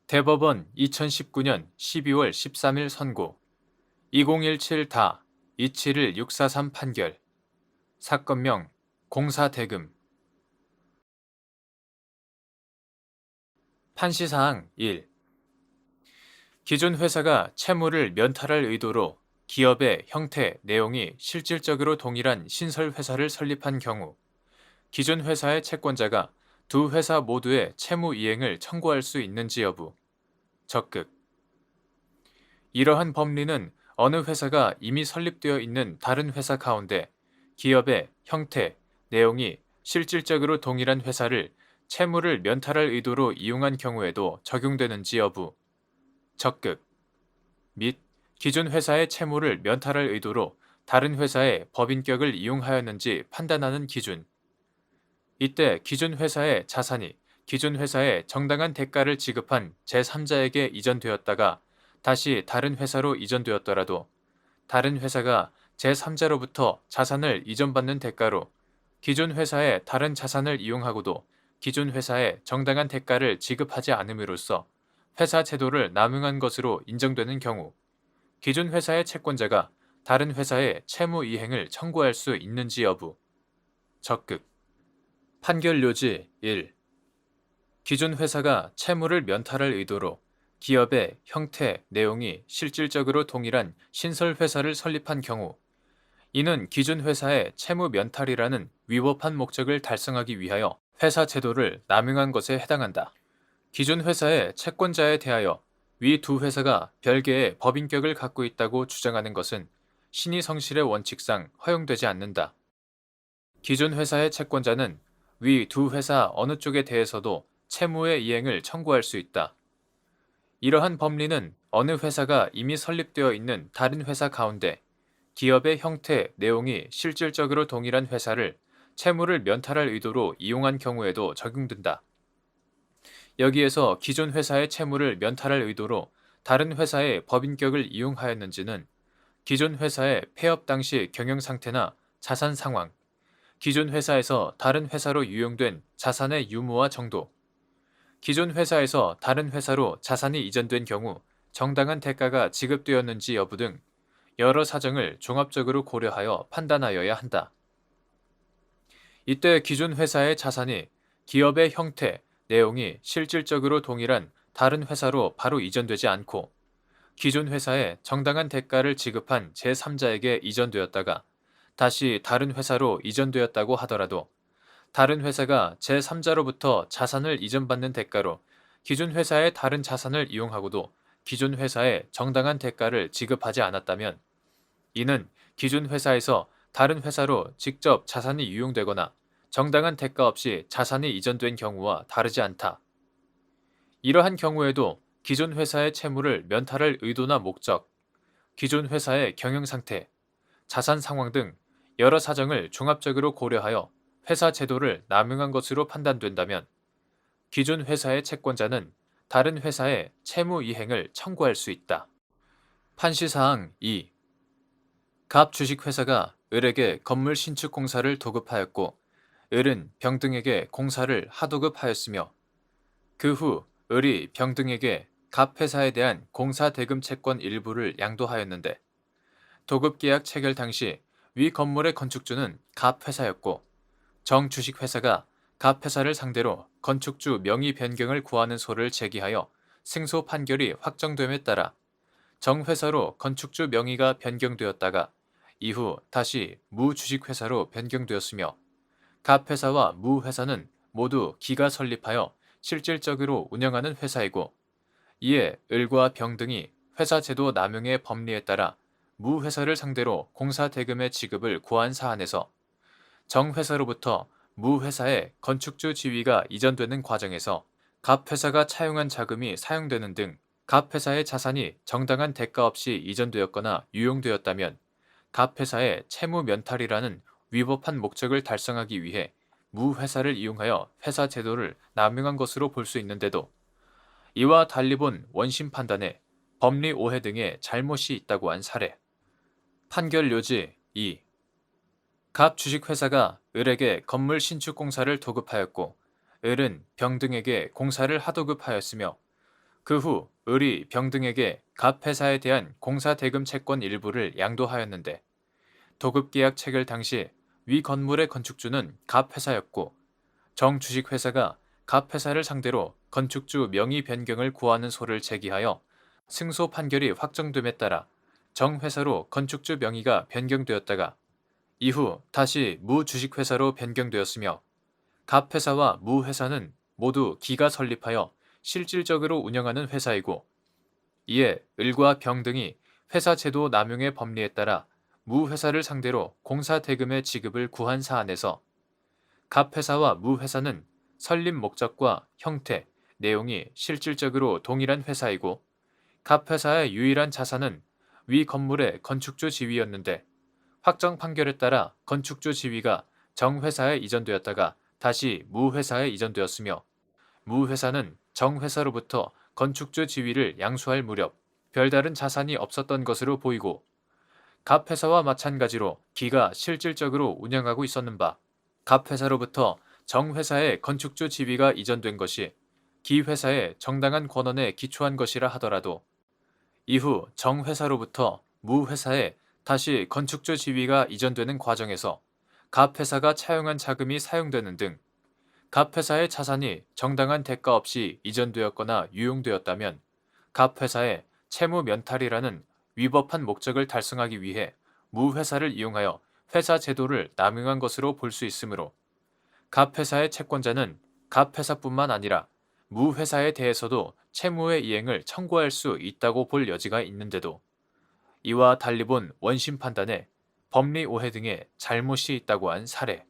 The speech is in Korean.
대법원 2019년 12월 13일 선고 2017-271643 판결 사건명 공사대금 판시사항 1. 기존 회사가 채무를 면탈할 의도로 기업의 형태, 내용이 실질적으로 동일한 신설회사를 설립한 경우 기존 회사의 채권자가 두 회사 모두의 채무 이행을 청구할 수 있는지 여부. 적극. 이러한 법리는 어느 회사가 이미 설립되어 있는 다른 회사 가운데 기업의 형태, 내용이 실질적으로 동일한 회사를 채무를 면탈할 의도로 이용한 경우에도 적용되는지 여부. 적극. 및 기존 회사의 채무를 면탈할 의도로 다른 회사의 법인격을 이용하였는지 판단하는 기준. 이때 기존 회사의 자산이 기존 회사에 정당한 대가를 지급한 제3자에게 이전되었다가 다시 다른 회사로 이전되었더라도 다른 회사가 제3자로부터 자산을 이전받는 대가로 기존 회사의 다른 자산을 이용하고도 기존 회사에 정당한 대가를 지급하지 않음으로써 회사 제도를 남용한 것으로 인정되는 경우 기존 회사의 채권자가 다른 회사의 채무 이행을 청구할 수 있는지 여부. 적극. 판결 요지 1. 기존 회사가 채무를 면탈할 의도로 기업의 형태, 내용이 실질적으로 동일한 신설회사를 설립한 경우 이는 기존 회사의 채무 면탈이라는 위법한 목적을 달성하기 위하여 회사 제도를 남용한 것에 해당한다. 기존 회사의 채권자에 대하여 위 두 회사가 별개의 법인격을 갖고 있다고 주장하는 것은 신의성실의 원칙상 허용되지 않는다. 기존 회사의 채권자는 위 두 회사 어느 쪽에 대해서도 채무의 이행을 청구할 수 있다. 이러한 법리는 어느 회사가 이미 설립되어 있는 다른 회사 가운데 기업의 형태, 내용이 실질적으로 동일한 회사를 채무를 면탈할 의도로 이용한 경우에도 적용된다. 여기에서 기존 회사의 채무를 면탈할 의도로 다른 회사의 법인격을 이용하였는지는 기존 회사의 폐업 당시 경영 상태나 자산 상황, 기존 회사에서 다른 회사로 유용된 자산의 유무와 정도, 기존 회사에서 다른 회사로 자산이 이전된 경우 정당한 대가가 지급되었는지 여부 등 여러 사정을 종합적으로 고려하여 판단하여야 한다. 이때 기존 회사의 자산이 기업의 형태, 내용이 실질적으로 동일한 다른 회사로 바로 이전되지 않고 기존 회사에 정당한 대가를 지급한 제3자에게 이전되었다가 다시 다른 회사로 이전되었다고 하더라도 다른 회사가 제3자로부터 자산을 이전받는 대가로 기존 회사의 다른 자산을 이용하고도 기존 회사에 정당한 대가를 지급하지 않았다면 이는 기존 회사에서 다른 회사로 직접 자산이 유용되거나 정당한 대가 없이 자산이 이전된 경우와 다르지 않다. 이러한 경우에도 기존 회사의 채무를 면탈할 의도나 목적, 기존 회사의 경영 상태, 자산 상황 등 여러 사정을 종합적으로 고려하여 회사 제도를 남용한 것으로 판단된다면 기존 회사의 채권자는 다른 회사의 채무 이행을 청구할 수 있다. 판시사항 2. 갑 주식회사가 을에게 건물 신축 공사를 도급하였고 을은 병등에게 공사를 하도급하였으며 그 후 을이 병등에게 갑 회사에 대한 공사 대금 채권 일부를 양도하였는데 도급계약 체결 당시 위 건물의 건축주는 갑 회사였고 정 주식회사가 갑 회사를 상대로 건축주 명의 변경을 구하는 소를 제기하여 승소 판결이 확정됨에 따라 정 회사로 건축주 명의가 변경되었다가 이후 다시 무 주식회사로 변경되었으며 갑 회사와 무 회사는 모두 기가 설립하여 실질적으로 운영하는 회사이고 이에 을과 병 등이 회사 제도 남용의 법리에 따라 무 회사를 상대로 공사 대금의 지급을 구한 사안에서 정 회사로부터 무 회사의 건축주 지위가 이전되는 과정에서 갑 회사가 차용한 자금이 사용되는 등 갑 회사의 자산이 정당한 대가 없이 이전되었거나 유용되었다면 갑 회사의 채무 면탈이라는 위법한 목적을 달성하기 위해 무 회사를 이용하여 회사 제도를 남용한 것으로 볼 수 있는데도 이와 달리 본 원심 판단에 법리 오해 등의 잘못이 있다고 한 사례. 판결 요지 2. 갑 주식회사가 을에게 건물 신축 공사를 도급하였고 을은 병 등에게 공사를 하도급하였으며 그 후 을이 병 등에게 갑 회사에 대한 공사 대금 채권 일부를 양도하였는데 도급 계약 체결 당시 위 건물의 건축주는 갑 회사였고 정 주식 회사가 갑 회사를 상대로 건축주 명의 변경을 구하는 소를 제기하여 승소 판결이 확정됨에 따라 정 회사로 건축주 명의가 변경되었다가 이후 다시 무 주식 회사로 변경되었으며 갑 회사와 무 회사는 모두 기가 설립하여 실질적으로 운영하는 회사이고 이에 을과 병 등이 회사 제도 남용의 법리에 따라 무 회사를 상대로 공사 대금의 지급을 구한 사안에서 갑 회사와 무 회사는 설립 목적과 형태, 내용이 실질적으로 동일한 회사이고 갑 회사의 유일한 자산은 위 건물의 건축주 지위였는데 확정 판결에 따라 건축주 지위가 정 회사에 이전되었다가 다시 무 회사에 이전되었으며 무 회사는 정 회사로부터 건축주 지위를 양수할 무렵 별다른 자산이 없었던 것으로 보이고 갑 회사와 마찬가지로 기가 실질적으로 운영하고 있었는 바 갑 회사로부터 정 회사의 건축주 지위가 이전된 것이 기 회사의 정당한 권한에 기초한 것이라 하더라도 이후 정 회사로부터 무 회사에 다시 건축주 지위가 이전되는 과정에서 갑 회사가 차용한 자금이 사용되는 등 갑 회사의 자산이 정당한 대가 없이 이전되었거나 유용되었다면 갑 회사의 채무 면탈이라는 위법한 목적을 달성하기 위해 무 회사를 이용하여 회사 제도를 남용한 것으로 볼 수 있으므로 갑 회사의 채권자는 갑 회사뿐만 아니라 무 회사에 대해서도 채무의 이행을 청구할 수 있다고 볼 여지가 있는데도 이와 달리 본 원심 판단에 법리 오해 등의 잘못이 있다고 한 사례.